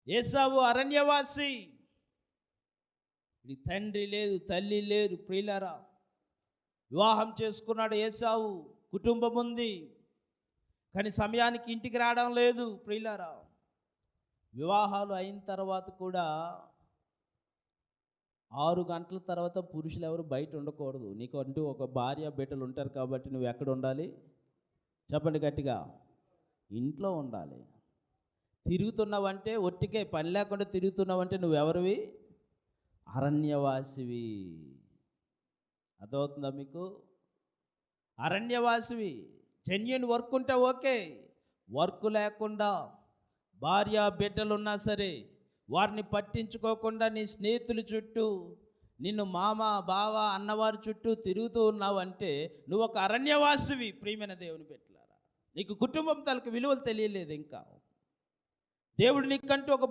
ఏసావు అరణ్యవాసి. ఇది తండ్రి లేదు, తల్లి లేరు. ప్రియులారా, వివాహం చేసుకున్నాడు ఏసావు, కుటుంబం ఉంది, కానీ సమయానికి ఇంటికి రావడం లేదు. ప్రియులారా, వివాహాలు అయిన తర్వాత కూడా 6 గంటల తర్వాత పురుషులు ఎవరు బయట ఉండకూడదు. నీకు అంటూ ఒక భార్య బిడ్డలు ఉంటారు కాబట్టి నువ్వు ఎక్కడ ఉండాలి చెప్పండి గట్టిగా? ఇంట్లో ఉండాలి. తిరుగుతున్నావంటే ఒట్టికే పని లేకుండా తిరుగుతున్నావంటే నువ్వెవరివి? అరణ్యవాసివి. అర్థమవుతుందా మీకు? అరణ్యవాసివి. జెన్యూన్ వర్క్ ఉంటే ఓకే. వర్క్ లేకుండా భార్య బిడ్డలున్నా సరే వారిని పట్టించుకోకుండా నీ స్నేహితుల చుట్టూ, నిన్ను మామ బావ అన్నవారి చుట్టూ తిరుగుతూ ఉన్నావంటే నువ్వు ఒక అరణ్యవాసివి. ప్రియమైన దేవుని బిడ్డలారా, నీకు కుటుంబం తలకు విలువలు తెలియలేదు. ఇంకా దేవుడు నీకంటూ ఒక